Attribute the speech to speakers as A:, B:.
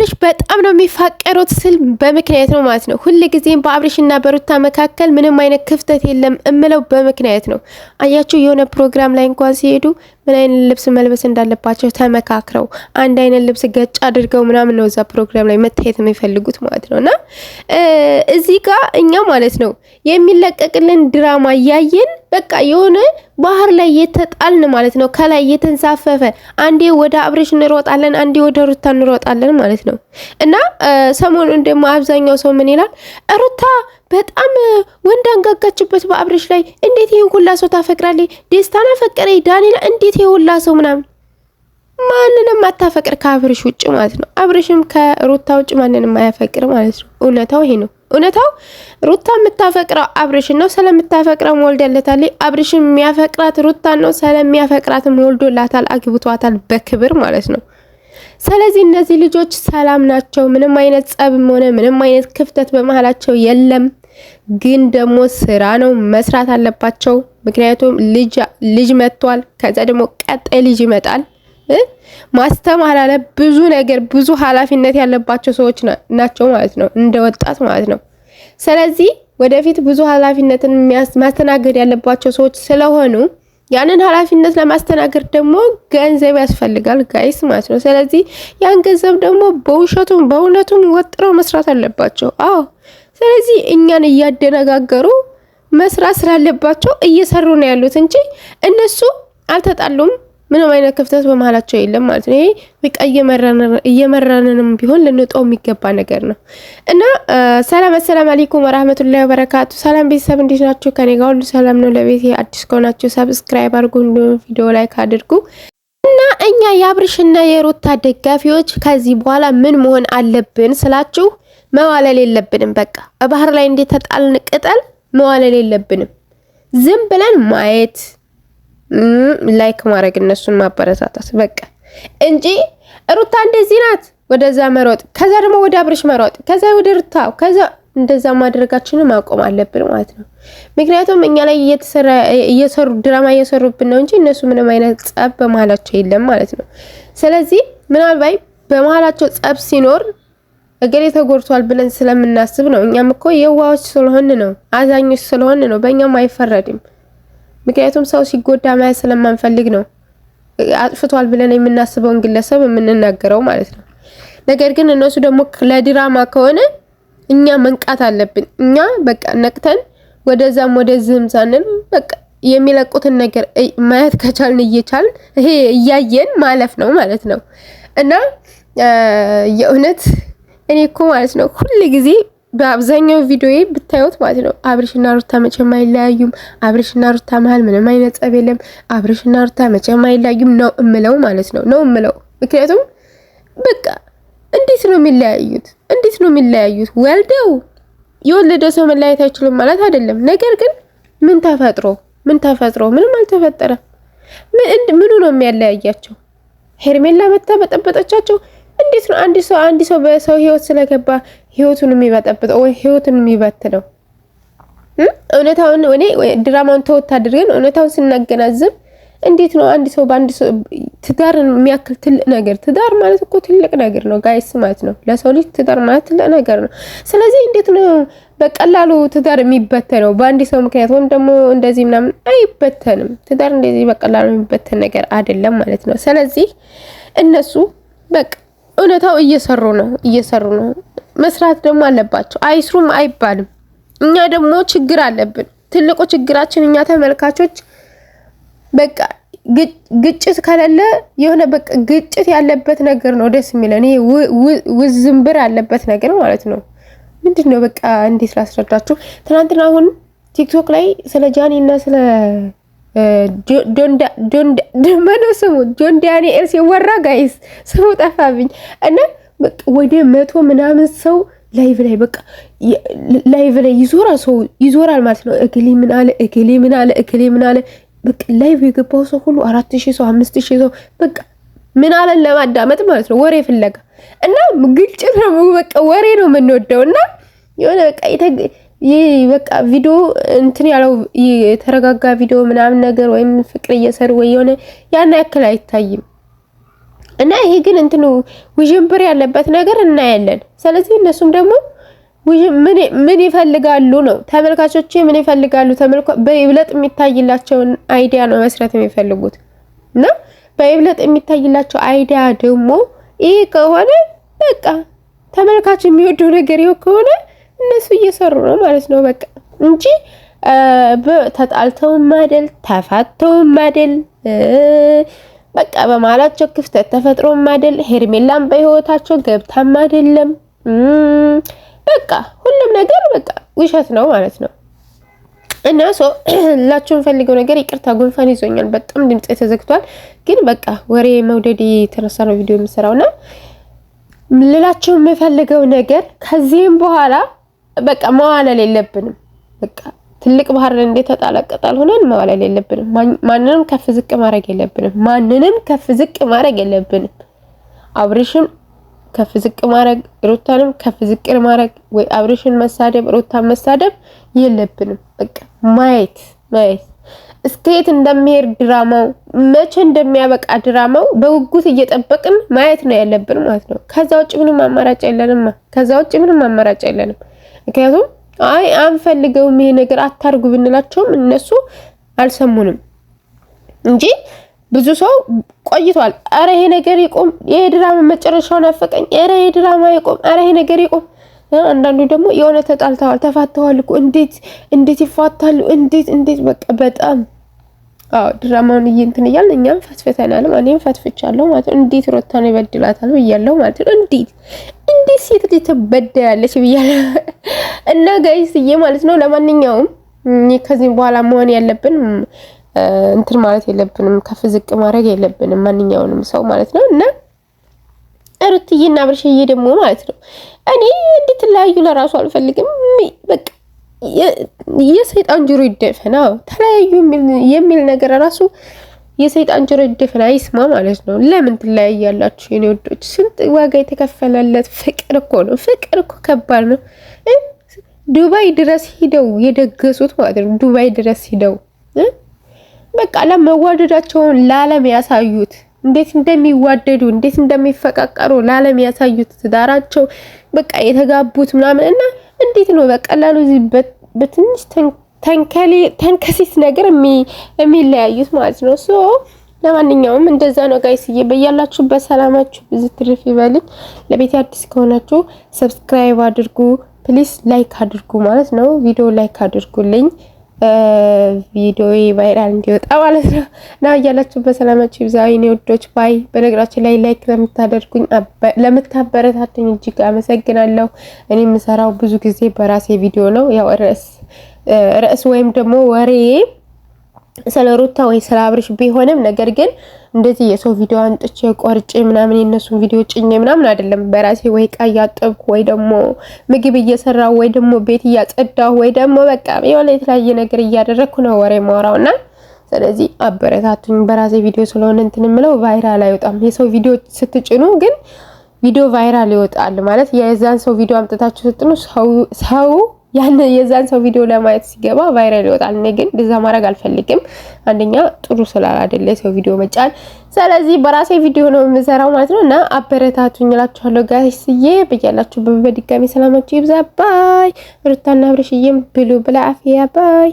A: አብርሽ በጣም ነው የሚፋቀሩት ስል በምክንያት ነው ማለት ነው። ሁሉ ጊዜም በአብርሽና በሩታ መካከል ምንም አይነት ክፍተት የለም እምለው በምክንያት ነው። አያችሁ የሆነ ፕሮግራም ላይ እንኳን ሲሄዱ ምን አይነት ልብስ መልበስ እንዳለባቸው ተመካክረው አንድ አይነት ልብስ ገጭ አድርገው ምናምን ነው እዛ ፕሮግራም ላይ መታየት የሚፈልጉት ማለት ነውና እዚህ ጋር እኛ ማለት ነው የሚለቀቅልን ድራማ ያየን በቃ የሆነ ባህር ላይ የተጣልን ማለት ነው። ከላይ የተንሳፈፈ አንዴ ወደ አብርሽ እንሮጣለን፣ አንዴ ወደ ሩታ እንሮጣለን ማለት ነው። እና ሰሞኑን ደግሞ አብዛኛው ሰው ምን ይላል? ሩታ በጣም ወንድ አንጋጋችበት በአብርሽ ላይ። እንዴት ይሄን ሁላ ሰው ታፈቅራለች? ደስታና ፈቀረ ዳንኤል እንዴት ይሄን ሁላ ሰው ምናምን ማንንም አታፈቅር ከአብርሽ ውጭ ማለት ነው። አብርሽም ከሩታ ውጭ ማንንም አያፈቅር ማለት ነው። እውነታው ይሄ ነው። እውነታው ሩታ የምታፈቅረው አብርሽ ነው። ስለምታፈቅረው ወልደለታል። አብርሽም የሚያፈቅራት ሩታ ነው። ስለሚያፈቅራትም ወልዶላታል፣ አግብቷታል በክብር ማለት ነው። ስለዚህ እነዚህ ልጆች ሰላም ናቸው። ምንም አይነት ጸብም ሆነ ምንም አይነት ክፍተት በመሃላቸው የለም። ግን ደግሞ ስራ ነው መስራት አለባቸው። ምክንያቱም ልጅ መጥቷል። ከዛ ደግሞ ቀጣይ ልጅ ይመጣል። ማስተማር አለ ብዙ ነገር ብዙ ኃላፊነት ያለባቸው ሰዎች ናቸው ማለት ነው፣ እንደ ወጣት ማለት ነው። ስለዚህ ወደፊት ብዙ ኃላፊነትን ማስተናገድ ያለባቸው ሰዎች ስለሆኑ ያንን ኃላፊነት ለማስተናገድ ደግሞ ገንዘብ ያስፈልጋል ጋይስ ማለት ነው። ስለዚህ ያን ገንዘብ ደግሞ በውሸቱም በእውነቱም ወጥረው መስራት አለባቸው። አዎ ስለዚህ እኛን እያደነጋገሩ መስራት ስላለባቸው እየሰሩ ነው ያሉት እንጂ እነሱ አልተጣሉም። ምንም አይነት ክፍተት በመሃላቸው የለም ማለት ነው። ይሄ በቃ እየመረረንም ቢሆን ልንጠው የሚገባ ነገር ነው። እና ሰላም አለይኩም ወራህመቱላሂ ወበረካቱ። ሰላም ቤተሰብ እንዴት ናችሁ? ከኔ ጋር ሁሉ ሰላም ነው። ለቤቴ አዲስ ከሆናችሁ ሰብስክራይብ አድርጉ፣ ቪዲዮ ላይክ አድርጉ። እና እኛ የአብርሽና የሩታ ደጋፊዎች ከዚህ በኋላ ምን መሆን አለብን ስላችሁ መዋለል የለብንም። በቃ በባህር ላይ እንዴት ተጣልን ቅጠል መዋለል የለብንም። ዝም ብለን ማየት ላይክ ማድረግ እነሱን ማበረታታት በቃ እንጂ ሩታ እንደዚህ ናት ወደዛ መሮጥ፣ ከዛ ደግሞ ወደ አብርሽ መሮጥ፣ ከዛ ወደ ሩታ፣ ከዛ እንደዛ ማድረጋችንን ማቆም አለብን ማለት ነው። ምክንያቱም እኛ ላይ እየሰሩ ድራማ እየሰሩብን ነው እንጂ እነሱ ምንም አይነት ጸብ በመሃላቸው የለም ማለት ነው። ስለዚህ ምናልባት በመሃላቸው ጸብ ሲኖር እገሌ ተጎድቷል ብለን ስለምናስብ ነው። እኛም እኮ የዋዎች ስለሆን ነው፣ አዛኞች ስለሆን ነው። በእኛም አይፈረድም። ምክንያቱም ሰው ሲጎዳ ማየት ስለማንፈልግ ነው አጥፍቷል ብለን የምናስበውን ግለሰብ የምንናገረው ማለት ነው። ነገር ግን እነሱ ደግሞ ለድራማ ከሆነ እኛ መንቃት አለብን። እኛ በቃ ነቅተን ወደዛም ወደዚህም ሳንል በቃ የሚለቁትን ነገር ማየት ከቻልን እየቻልን ይሄ እያየን ማለፍ ነው ማለት ነው። እና የእውነት እኔ እኮ ማለት ነው ሁሉ ጊዜ በአብዛኛው ቪዲዮዬ ብታዩት ማለት ነው አብርሽና ሩታ መቼም አይለያዩም፣ አብርሽና ሩታ መሀል ምንም አይነት ጸብ የለም፣ አብርሽና ሩታ መቼም አይለያዩም ነው እምለው ማለት ነው እምለው። ምክንያቱም በቃ እንዴት ነው የሚለያዩት? እንዴት ነው የሚለያዩት? ወልደው የወለደ ሰው መለያየት አይችልም ማለት አይደለም። ነገር ግን ምን ተፈጥሮ ምንም አልተፈጠረ። ምኑ ነው የሚያለያያቸው? ሄርሜላ መታ በጠበጠቻቸው። እንዴት ነው አንድ ሰው በሰው ህይወት ስለገባ ህይወቱን የሚበጠብጠው ወይ ህይወቱን የሚበትነው? እውነታውን እኔ ድራማውን ተወት አድርገን እውነታውን ስናገናዝብ እንዴት ነው አንድ ሰው በአንድ ሰው ትዳር የሚያክል ትልቅ ነገር? ትዳር ማለት እኮ ትልቅ ነገር ነው ጋይስ ማለት ነው። ለሰው ልጅ ትዳር ማለት ትልቅ ነገር ነው። ስለዚህ እንዴት ነው በቀላሉ ትዳር የሚበተነው? በአንድ ሰው ምክንያት ወይም ደግሞ እንደዚህ ምናምን አይበተንም። ትዳር እንደዚህ በቀላሉ የሚበተን ነገር አይደለም ማለት ነው። ስለዚህ እነሱ በቃ እውነታው እየሰሩ ነው። መስራት ደግሞ አለባቸው። አይስሩም አይባልም። እኛ ደግሞ ችግር አለብን። ትልቁ ችግራችን እኛ ተመልካቾች በቃ ግጭት ከሌለ የሆነ በቃ ግጭት ያለበት ነገር ነው ደስ የሚለን። ይሄ ውዝምብር ያለበት ነገር ማለት ነው። ምንድነው በቃ እንዴት ላስረዳችሁ? ትናንትና አሁን ቲክቶክ ላይ ስለ ጃኒ እና ስለ ጆን ዳንኤል ሲወራ ጋይስ ስሙ ጠፋብኝ እና ወደ 100 ምናምን ሰው ላይቭ ላይ በቃ ላይቭ ላይ ይዞራል ማለት ነው። እገሌ ምን አለ በቃ ላይቭ የገባው ሰው ሁሉ 4000 ሰው 5000 ሰው በቃ ምን አለን ለማዳመጥ ማለት ነው። ወሬ ፍለጋ እና ግልጭት ነው በቃ ወሬ ነው የምንወደው እና የሆነ በቃ ቪዲዮ እንትን ያለው የተረጋጋ ቪዲዮ ምናምን ነገር ወይም ፍቅር እየሰሩ ወይ የሆነ ያን ያክል አይታይም። እና ይሄ ግን እንትኑ ውዥንብር ያለበት ነገር እናያለን። ስለዚህ እነሱም ደግሞ ምን ይፈልጋሉ ነው ተመልካቾቼ፣ ምን ይፈልጋሉ? በይብለጥ የሚታይላቸውን አይዲያ ነው መስራት የሚፈልጉት እና በይብለጥ የሚታይላቸው አይዲያ ደግሞ ይሄ ከሆነ በቃ ተመልካች የሚወደው ነገር ይሄ ከሆነ እነሱ እየሰሩ ነው ማለት ነው በቃ እንጂ ተጣልተውም አይደል ተፋተውም አይደል በቃ በማላቸው ክፍተት ተፈጥሮም አይደል ሄርሜላም በህይወታቸው ገብታም አይደለም። በቃ ሁሉም ነገር በቃ ውሸት ነው ማለት ነው። እና ላችሁን ፈልገው ነገር ይቅርታ፣ ጉንፋን ይዞኛል በጣም ድምጼ ተዘግቷል። ግን በቃ ወሬ መውደድ የተነሳ ነው ቪዲዮ የምሰራውና ልላችሁ የምፈልገው ነገር ከዚህም በኋላ በቃ መዋለል የለብንም። በቃ ትልቅ ባህር እንዴት ተጣላቀጣል ሆነን መዋለል የለብንም። ማንንም ከፍ ዝቅ ማድረግ የለብንም። አብርሽም ከፍ ዝቅ ማድረግ፣ ሩታንም ከፍ ዝቅ ማድረግ ወይ አብርሽን መሳደብ፣ ሩታን መሳደብ የለብንም። በቃ ማየት እስከየት እንደሚሄድ ድራማው መቼ እንደሚያበቃ ድራማው በውጉት እየጠበቅን ማየት ነው ያለብን ማለት ነው። ከዛ ውጭ ምንም አማራጭ የለንም። ምክንያቱም አንፈልገውም ይሄ ነገር አታርጉ ብንላቸውም እነሱ አልሰሙንም እንጂ ብዙ ሰው ቆይቷል። አረ ይሄ ነገር ይቆም፣ ይሄ ድራማ መጨረሻውን አፈቀኝ፣ አረ ይሄ ድራማ ይቆም፣ አረ ይሄ ነገር ይቆም። አንዳንዱ ደግሞ የሆነ ተፋተዋል እኮ እንዴት ይፋታሉ? እንዴት በቃ በጣም ድራማውን እንትን እያልን እኛም ፈትፈተናል። እኔም ፈትፍቻለሁ ማለት ነው። እንዴት ሩታን ይበድላታል ብያለሁ ማለት ነው። እንዴት ሴት ልጅ ትበደላለች ብያለሁ። እና ጋይስዬ ማለት ነው። ለማንኛውም ከዚህ በኋላ መሆን ያለብን እንትን ማለት የለብንም፣ ከፍ ዝቅ ማድረግ የለብንም ማንኛውንም ሰው ማለት ነው። እና ሩትዬና አብርሽዬ ደግሞ ማለት ነው እኔ እንድትለያዩ ለራሱ አልፈልግም። በቃ የሰይጣን ጆሮ ይደፈና ተለያዩ የሚል ነገር ራሱ የሰይጣን ጆሮ ይደፈና ይስማ ማለት ነው። ለምን ትለያያላችሁ የኔ ወዶች? ስንት ዋጋ የተከፈለለት ፍቅር እኮ ነው። ፍቅር እኮ ከባድ ነው። ዱባይ ድረስ ሂደው የደገሱት ማለት ነው። ዱባይ ድረስ ሂደው በቃ ለመዋደዳቸውን ለዓለም ያሳዩት፣ እንዴት እንደሚዋደዱ እንዴት እንደሚፈቃቀሩ ለዓለም ያሳዩት፣ ትዳራቸው በቃ የተጋቡት ምናምን እና እንዴት ነው በቀላሉ በትንሽ ተንከሲስ ነገር የሚለያዩት ማለት ነው። ለማንኛውም እንደዛ ነው ጋይስዬ። በያላችሁበት ሰላማችሁ ብዙ ትርፍ ይበልኝ። ለቤት አዲስ ከሆናችሁ ሰብስክራይብ አድርጉ ፕሊስ፣ ላይክ አድርጉ ማለት ነው። ቪዲዮ ላይክ አድርጉልኝ ቪዲዮ ቫይራል እንዲወጣ ማለት ነው። እና ያላችሁበት ሰላማችሁ ይብዛ የኔ ወዶች ባይ። በነገራችን ላይ ላይክ ለምታበረታቱኝ እጅግ አመሰግናለሁ። እኔ የምሰራው ብዙ ጊዜ በራሴ ቪዲዮ ነው። ያው ርዕስ ወይም ደግሞ ወሬ ስለ ሩታ ወይ ስለ አብርሽ ቢሆንም ነገር ግን እንደዚህ የሰው ቪዲዮ አንጥቼ ቆርጬ ምናምን የነሱን ቪዲዮ ጭኜ ምናምን አይደለም። በራሴ ወይ ዕቃ እያጠብኩ ወይ ደግሞ ምግብ እየሰራው ወይ ደግሞ ቤት እያጸዳው ወይ ደግሞ በቃ የሆነ የተለያየ ነገር እያደረኩ ነው ወሬ ማውራውና ስለዚህ አበረታቱኝ። በራሴ ቪዲዮ ስለሆነ እንትን ምለው ቫይራል አይወጣም። የሰው ቪዲዮ ስትጭኑ ግን ቪዲዮ ቫይራል ይወጣል ማለት የዛን ሰው ቪዲዮ አምጥታችሁ ስትጭኑ ሰው ያን የዛን ሰው ቪዲዮ ለማየት ሲገባ ቫይራል ይወጣል። እኔ ግን እንደዛ ማድረግ አልፈልግም። አንደኛ ጥሩ ስላላደለ ሰው ቪዲዮ መጫን። ስለዚህ በራሴ ቪዲዮ ነው የምሰራው ማለት ነው። እና አበረታቱኝ እላችኋለሁ ጋይስዬ። በያላችሁ በድጋሚ ሰላማችሁ ይብዛ ባይ። ሩታና አብርሽዬም ብሉ ብላ አፍያ ባይ።